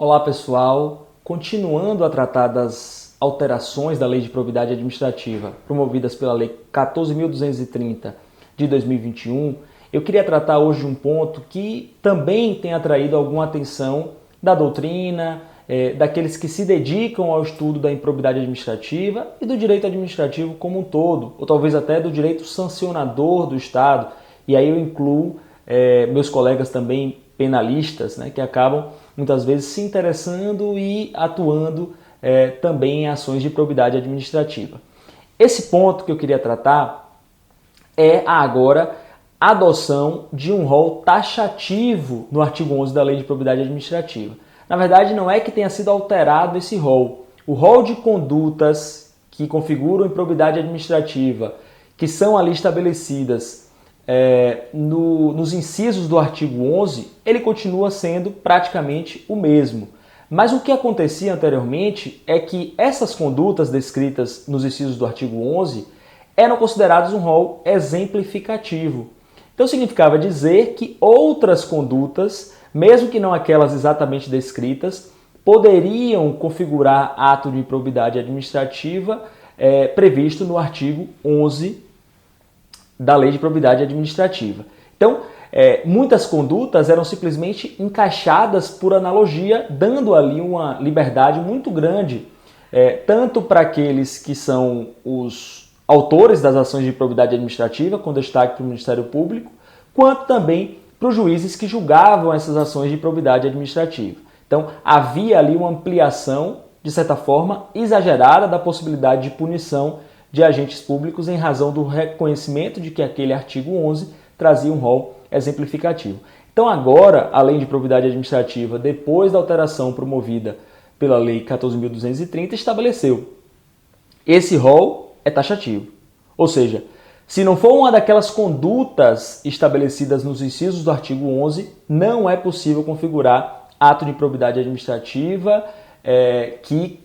Olá pessoal, continuando a tratar das alterações da Lei de Probidade Administrativa promovidas pela Lei 14.230 de 2021, eu queria tratar hoje de um ponto que também tem atraído alguma atenção da doutrina, daqueles que se dedicam ao estudo da improbidade administrativa e do direito administrativo como um todo, ou talvez até do direito sancionador do Estado, e aí eu incluo meus colegas também penalistas, né, que acabam muitas vezes se interessando e atuando também em ações de probidade administrativa. Esse ponto que eu queria tratar é agora a adoção de um rol taxativo no artigo 11 da Lei de Probidade Administrativa. Na verdade, não é que tenha sido alterado esse rol. O rol de condutas que configuram improbidade administrativa, que são ali estabelecidas nos incisos do artigo 11, ele continua sendo praticamente o mesmo. Mas o que acontecia anteriormente é que essas condutas descritas nos incisos do artigo 11 eram consideradas um rol exemplificativo. Então significava dizer que outras condutas, mesmo que não aquelas exatamente descritas, poderiam configurar ato de improbidade administrativa previsto no artigo 11 da Lei de Probidade Administrativa. Então, muitas condutas eram simplesmente encaixadas por analogia, dando ali uma liberdade muito grande, tanto para aqueles que são os autores das ações de improbidade administrativa, com destaque para o Ministério Público, quanto também para os juízes que julgavam essas ações de improbidade administrativa. Então, havia ali uma ampliação, de certa forma, exagerada da possibilidade de punição de agentes públicos em razão do reconhecimento de que aquele artigo 11 trazia um rol exemplificativo. Então agora, a Lei de Probidade Administrativa, depois da alteração promovida pela Lei 14.230, estabeleceu esse rol é taxativo. Ou seja, se não for uma daquelas condutas estabelecidas nos incisos do artigo 11, não é possível configurar ato de improbidade administrativa que,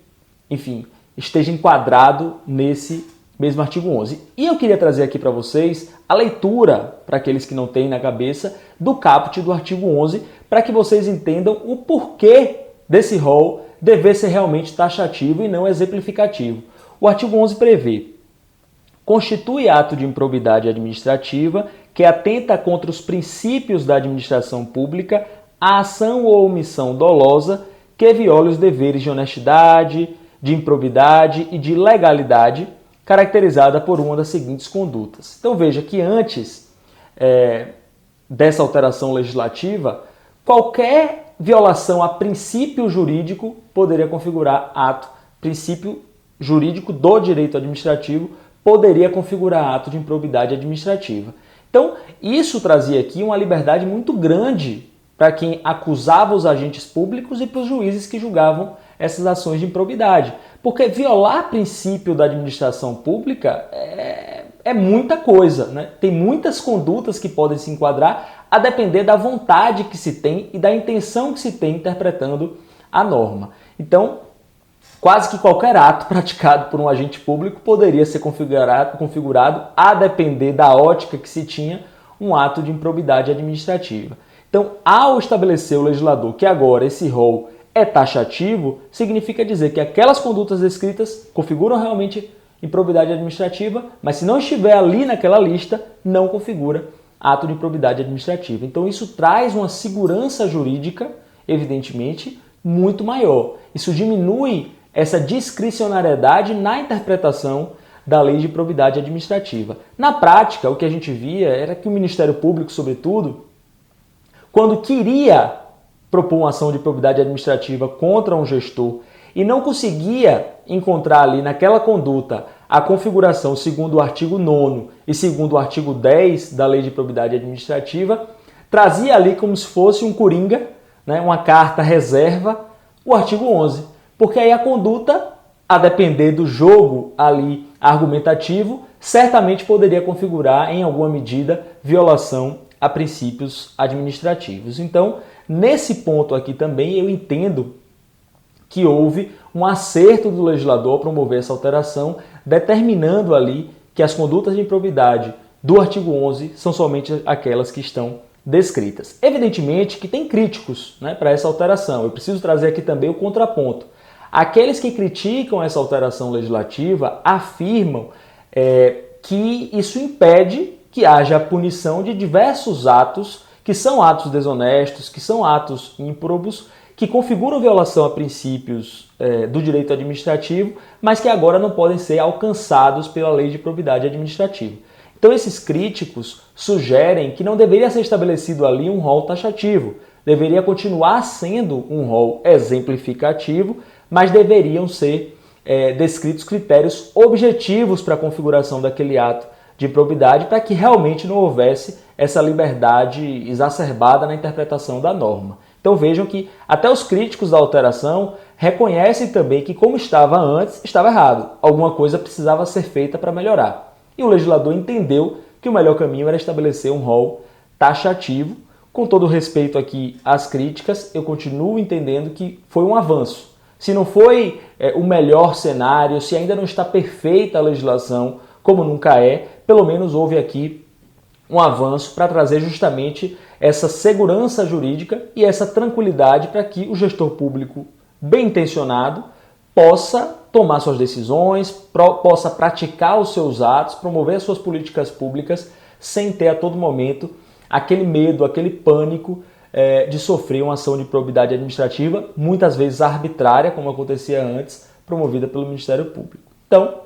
enfim, esteja enquadrado nesse mesmo artigo 11. E eu queria trazer aqui para vocês a leitura, para aqueles que não têm na cabeça, do caput do artigo 11, para que vocês entendam o porquê desse rol dever ser realmente taxativo e não exemplificativo. O artigo 11 prevê: constitui ato de improbidade administrativa que atenta contra os princípios da administração pública a ação ou omissão dolosa que viole os deveres de honestidade, de improbidade e de legalidade, caracterizada por uma das seguintes condutas. Então veja que antes dessa alteração legislativa, qualquer violação a princípio jurídico poderia configurar ato, princípio jurídico do direito administrativo poderia configurar ato de improbidade administrativa. Então isso trazia aqui uma liberdade muito grande para quem acusava os agentes públicos e para os juízes que julgavam essas ações de improbidade. Porque violar princípio da administração pública é muita coisa, né? Tem muitas condutas que podem se enquadrar a depender da vontade que se tem e da intenção que se tem interpretando a norma. Então, quase que qualquer ato praticado por um agente público poderia ser configurado a depender da ótica que se tinha um ato de improbidade administrativa. Então, ao estabelecer o legislador que agora esse rol é taxativo, significa dizer que aquelas condutas descritas configuram realmente improbidade administrativa, mas se não estiver ali naquela lista, não configura ato de improbidade administrativa. Então isso traz uma segurança jurídica, evidentemente, muito maior. Isso diminui essa discricionariedade na interpretação da Lei de Probidade Administrativa. Na prática, o que a gente via era que o Ministério Público, sobretudo, quando queria propor uma ação de improbidade administrativa contra um gestor e não conseguia encontrar ali naquela conduta a configuração segundo o artigo 9º e segundo o artigo 10 da Lei de Probidade Administrativa, trazia ali como se fosse um coringa, né, uma carta reserva, o artigo 11. Porque aí a conduta, a depender do jogo ali argumentativo, certamente poderia configurar em alguma medida violação a princípios administrativos. Então, nesse ponto aqui também eu entendo que houve um acerto do legislador a promover essa alteração, determinando ali que as condutas de improbidade do artigo 11 são somente aquelas que estão descritas. Evidentemente que tem críticos, né, para essa alteração. Eu preciso trazer aqui também o contraponto. Aqueles que criticam essa alteração legislativa afirmam que isso impede que haja a punição de diversos atos que são atos desonestos, que são atos ímprobos, que configuram violação a princípios do direito administrativo, mas que agora não podem ser alcançados pela lei de probidade administrativa. Então esses críticos sugerem que não deveria ser estabelecido ali um rol taxativo, deveria continuar sendo um rol exemplificativo, mas deveriam ser descritos critérios objetivos para a configuração daquele ato de improbidade para que realmente não houvesse essa liberdade exacerbada na interpretação da norma. Então vejam que até os críticos da alteração reconhecem também que como estava antes, estava errado. Alguma coisa precisava ser feita para melhorar. E o legislador entendeu que o melhor caminho era estabelecer um rol taxativo. Com todo respeito aqui às críticas, eu continuo entendendo que foi um avanço. Se não foi o melhor cenário, se ainda não está perfeita a legislação, como nunca é, pelo menos houve aqui um avanço para trazer justamente essa segurança jurídica e essa tranquilidade para que o gestor público bem intencionado possa tomar suas decisões, possa praticar os seus atos, promover as suas políticas públicas sem ter a todo momento aquele medo, aquele pânico de sofrer uma ação de improbidade administrativa, muitas vezes arbitrária, como acontecia antes, promovida pelo Ministério Público. Então,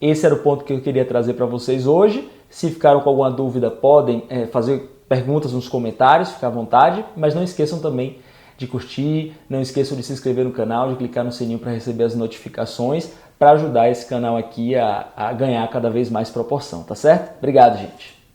esse era o ponto que eu queria trazer para vocês hoje. Se ficaram com alguma dúvida, podem fazer perguntas nos comentários, fica à vontade, mas não esqueçam também de curtir, não esqueçam de se inscrever no canal, de clicar no sininho para receber as notificações, para ajudar esse canal aqui a ganhar cada vez mais proporção, tá certo? Obrigado, gente!